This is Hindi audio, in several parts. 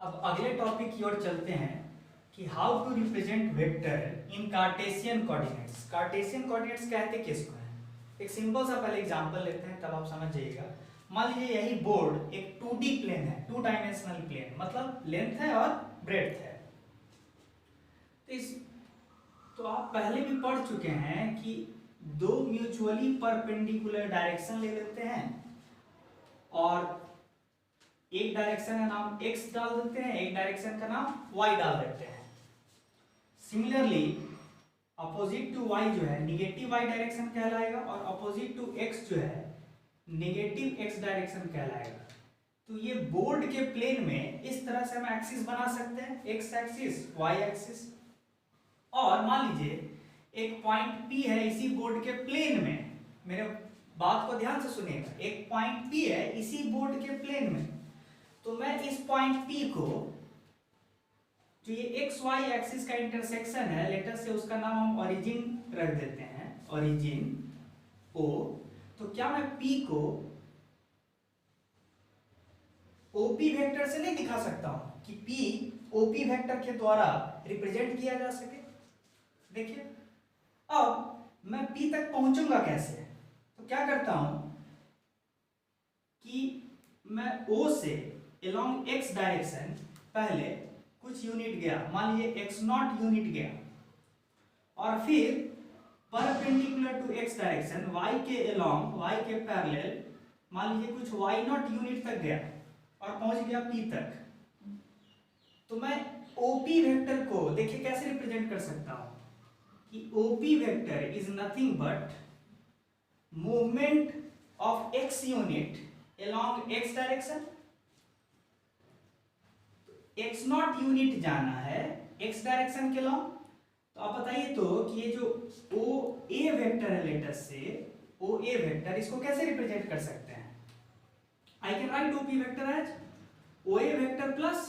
अब अगले टॉपिक की ओर चलते हैं कि how to represent vector in Cartesian coordinates. Cartesian coordinates कहते किसको हैं? एक सिंपल सा पहले एग्जांपल लेते हैं, तब आप समझ जाइएगा। मान लीजिए यही बोर्ड एक 2D प्लेन है, 2 डायमेंशनल प्लेन, मतलब लेंथ है और ब्रेड्थ है। तो आप पहले भी पढ़ चुके हैं कि दो म्यूचुअली परपेंडिकुलर डायरेक्शन ले लेते हैं और एक डायरेक्शन का नाम x डाल देते हैं, एक डायरेक्शन का नाम y डाल देते हैं। सिमिलरली अपोजिट टू y जो है निगेटिव y डायरेक्शन कहलाएगा और अपोजिट टू x जो है नेगेटिव x डायरेक्शन कहलाएगा। तो ये बोर्ड के प्लेन में इस तरह से हम एक्सिस बना सकते हैं, x एक्सिस, y एक्सिस। और मान लीजिए एक पॉइंट P है इसी बोर्ड के प्लेन में, मेरे बात को ध्यान से सुनिएगा, एक पॉइंट P है इसी बोर्ड के प्लेन में। तो मैं इस पॉइंट P को, जो ये एक्स वाई एक्सिस का इंटरसेक्शन है, लेटर से उसका नाम हम ओरिजिन रख देते हैं, ओरिजिन O। तो क्या मैं P को OP वेक्टर से नहीं दिखा सकता हूं कि P OP वेक्टर के द्वारा रिप्रेजेंट किया जा सके? देखिए अब मैं P तक पहुंचूंगा कैसे? तो क्या करता हूं कि मैं O से along x डायरेक्शन पहले कुछ यूनिट गया, मान लीजिए x0 यूनिट गया, और फिर perpendicular to x direction y के along, y के पैरेलल मान लीजिए कुछ y0 यूनिट तक गया और पहुंच गया P तक। तो मैं OP वेक्टर को देखिए कैसे रिप्रेजेंट कर सकता हूं कि OP vector is nothing but movement of x unit along x direction. x0 unit जाना है x डायरेक्शन के लॉन्ग। तो आप बताइए तो कि ये जो OA वेक्टर है, लेटर से OA वेक्टर, इसको कैसे रिप्रेजेंट कर सकते हैं? I can write OP vector as OA vector plus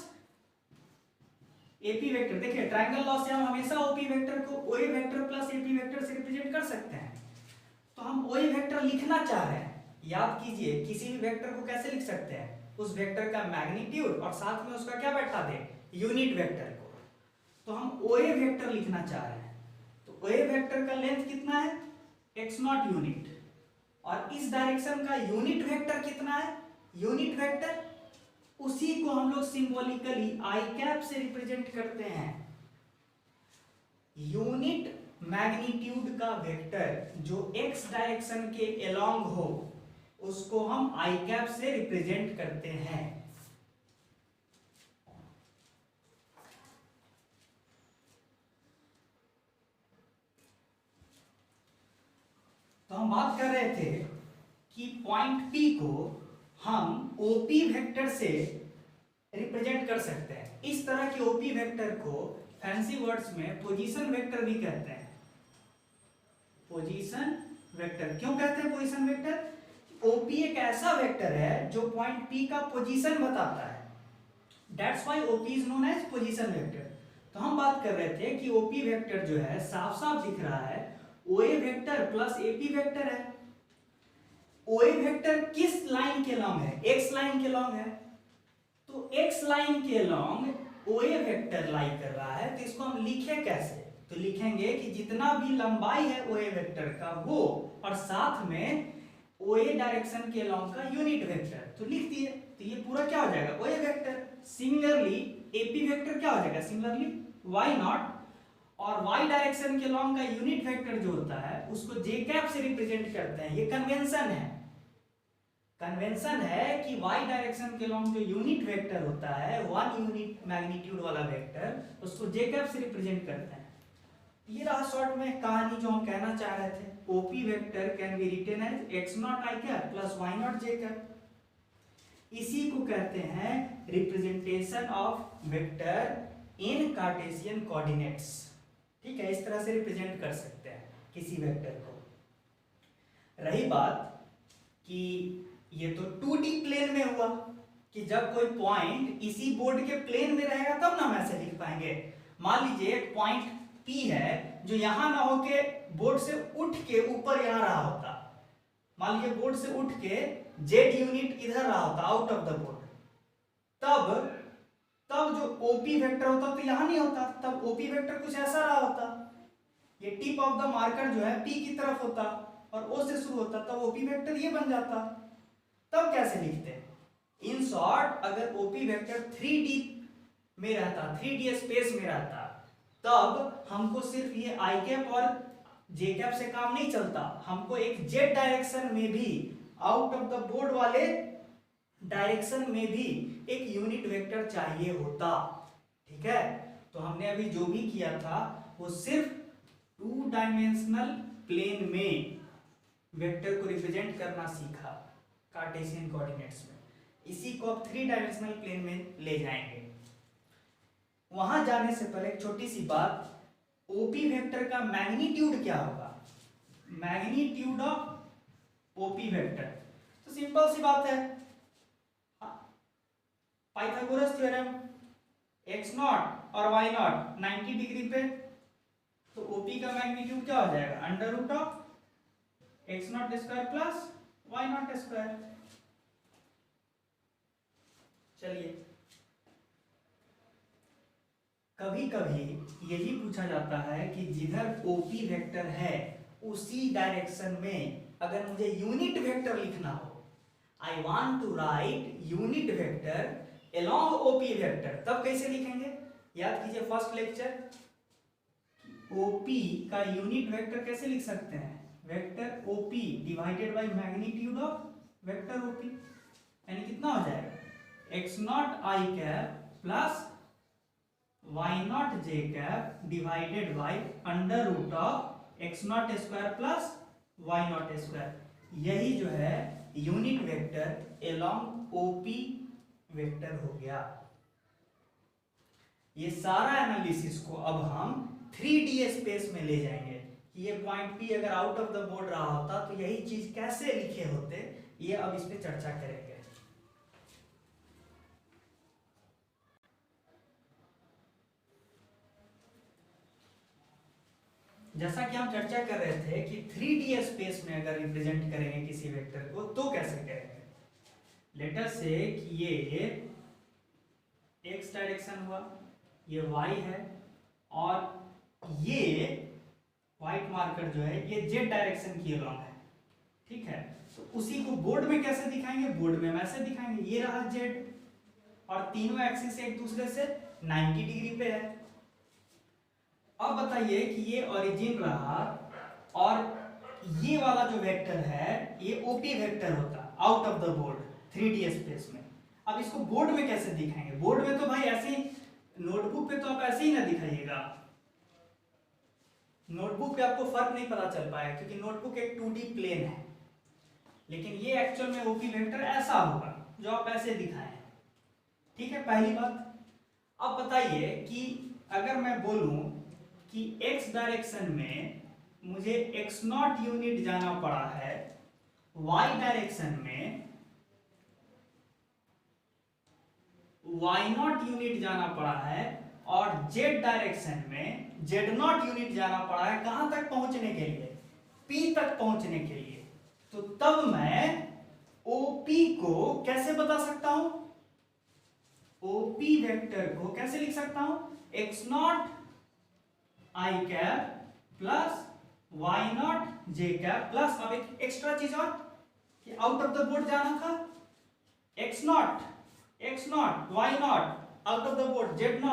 AP vector. देखिए ट्रायंगल लॉ से हम हमेशा OP वेक्टर को OA vector plus AP vector से रिप्रेजेंट कर सकते हैं। तो हम OA वेक्टर लिखना चाह रहे हैं, याद कीजिए किसी भी वेक्टर को कैसे लिख सकते हैं? उस वेक्टर का मैग्नीट्यूड और साथ में उसका क्या बैठा दे, यूनिट वेक्टर को। तो हम OA वेक्टर लिखना चाह रहे हैं, तो OA वेक्टर का लेंथ कितना है? x0 यूनिट, और इस डायरेक्शन का यूनिट वेक्टर कितना है? यूनिट वेक्टर, उसी को हम लोग सिंबॉलिकली i कैप से रिप्रेजेंट करते हैं। यूनिट मैग्नीट्यूड का वेक्टर जो x डायरेक्शन के अलोंग हो, उसको हम i कैप से रिप्रेजेंट करते हैं। तो हम बात कर रहे थे कि पॉइंट P को हम OP वेक्टर से रिप्रेजेंट कर सकते हैं। इस तरह के OP वेक्टर को फैंसी वर्ड्स में पोजीशन वेक्टर भी कहते हैं। पोजीशन वेक्टर क्यों कहते हैं पोजीशन वेक्टर? OP एक ऐसा वेक्टर है जो पॉइंट P का पोजीशन बताता है। That's why OP is known as position vector. तो हम बात कर रहे थे कि OP वेक्टर जो है साफ साफ दिख रहा है OA vector plus AP vector है। OA वेक्टर किस लाइन के लॉन्ग है? X लाइन के लॉन्ग है। तो X लाइन के लॉन्ग OA वेक्टर लाई कर रहा है, तो इसको हम लिखे कैसे? तो लिखेंगे कि जितना भी लंबाई है OA वेक्टर का वो, और साथ में OA डायरेक्शन के लॉन्ग का यूनिट वेक्टर, तो लिख दिए। तो ये पूरा क्या हो जाएगा? OA vector. Similarly AP vector क्या हो जाएगा? सिमिलरली y0, और y डायरेक्शन के लॉन्ग का यूनिट वेक्टर जो होता है उसको j कैप से रिप्रेजेंट करते हैं। ये कन्वेंशन है, कन्वेंशन है कि y डायरेक्शन के लॉन्ग जो यूनिट वेक्टर होता है, 1 यूनिट मैग्नीट्यूड वाला वेक्टर, उसको j कैप से रिप्रेजेंट करते हैं। ये रहा शॉर्ट में कहानी जो हम कहना चाह रहे थे। OP vector can be written as x0 i cap plus y0 j cap. इसी को कहते हैं representation of vector in Cartesian coordinates. ठीक है, इस तरह से रिप्रेजेंट कर सकते हैं किसी वेक्टर को। रही बात कि ये तो 2D प्लेन में हुआ कि जब कोई पॉइंट इसी बोर्ड के प्लेन में रहेगा तब ना हम ऐसे लिख पाएंगे। मान लीजिए एक पॉइंट P है जो यहां ना होके बोर्ड से उठ के ऊपर यहां रहा होता, मान लीजिए बोर्ड से उठ के Z यूनिट इधर रहा होता, आउट ऑफ द बोर्ड, तब तब जो ओपी वेक्टर होता तो यहां नहीं होता, तब ओपी वेक्टर कुछ ऐसा रहा होता, ये टिप ऑफ द मार्कर जो है पी की तरफ होता और ओ से शुरू होता, तब ओपी वेक्टर ये बन जाता। तब कैसे लिखते हैं? इन शॉर्ट, अगर ओपी वेक्टर 3D में रहता, 3D स्पेस में रहता, तब हमको सिर्फ ये आई कैप और जे कैप से काम नहीं चलता, हमको एक जेड डायरेक्शन में भी, आउट ऑफ द बोर्ड वाले डायरेक्शन में भी एक यूनिट वेक्टर चाहिए होता। ठीक है, तो हमने अभी जो भी किया था वो सिर्फ 2 डायमेंशनल प्लेन में वेक्टर को रिप्रेजेंट करना सीखा कार्टेशियन कोऑर्डिनेट्स में। इसी को अब 3 डायमेंशनल प्लेन में ले जाएंगे। वहां जाने से पहले एक छोटी सी बात, ओपी वेक्टर का मैग्नीट्यूड क्या होगा? मैग्नीट्यूड ऑफ ओपी वेक्टर, तो सिंपल सी बात है, पाइथागोरस थ्योरम, x नॉट और y नॉट 90 डिग्री पे, तो ओपी का मैग्नीट्यूड क्या हो जाएगा? Under root of x naught square plus y naught square. चलिए, कभी कभी यही पूछा जाता है कि जिधर ओपी वेक्टर है उसी डायरेक्शन में अगर मुझे यूनिट वेक्टर लिखना हो, I want to write unit vector along OP vector, तब कैसे लिखेंगे? याद कीजिए फर्स्ट लेक्चर, ओपी का यूनिट वेक्टर कैसे लिख सकते हैं? Vector OP divided by magnitude of vector OP, यानी कितना हो जाएगा? X naught i cap plus y naught j cap divided by under root of x naught square plus y naught square. यही जो है unit vector along OP vector हो गया। ये सारा एनालिसिस को अब हम 3D स्पेस में ले जाएंगे कि ये पॉइंट P अगर आउट ऑफ द बोर्ड रहा होता तो यही चीज कैसे लिखे होते, ये अब इस पे चर्चा करेंगे। जैसा कि हम चर्चा कर रहे थे कि 3D स्पेस में अगर रिप्रेजेंट करेंगे किसी वेक्टर को तो कैसे करेंगे। लेट अस से कि ये x डायरेक्शन हुआ, ये y है, और ये व्हाइट मार्कर जो है ये z डायरेक्शन की अलॉन्ग है। ठीक है, तो उसी को बोर्ड में कैसे दिखाएंगे? बोर्ड में हम ऐसे दिखाएंगे, ये रहा z और तीनों एक्सिस एक दूसरे से 90 डिग्री पे है। अब बताइए कि ये ओरिजिन रहा और ये वाला जो वेक्टर है ये ओपी वेक्टर होता out of the board 3D space में। अब इसको बोर्ड में कैसे दिखाएंगे? बोर्ड में तो भाई ऐसे ही, नोटबुक पे तो आप ऐसे ही ना दिखाइएगा, नोटबुक पे आपको फर्क नहीं पता चल पाएगा क्योंकि नोटबुक एक 2D प्लेन है, लेकिन ये एक्चुअल में ओपी वेक्टर ऐसा होगा जो आप ऐसे दिखाएं। ठीक है, पहली बात। अब बताइए कि अगर मैं बोलूं कि x डायरेक्शन में मुझे x नॉट यूनिट जाना पड़ा है, y डायरेक्शन में y नॉट यूनिट जाना पड़ा है, और z डायरेक्शन में z नॉट यूनिट जाना पड़ा है, कहां तक पहुंचने के लिए? p तक पहुंचने के लिए। तो तब मैं OP को कैसे बता सकता हूं? OP वेक्टर को कैसे लिख सकता हूं? x naught i cap plus y naught j cap plus, अब एक एक्स्ट्रा चीज और कि आउट ऑफ द बोर्ड जाना था, x naught y naught, out of the board z not.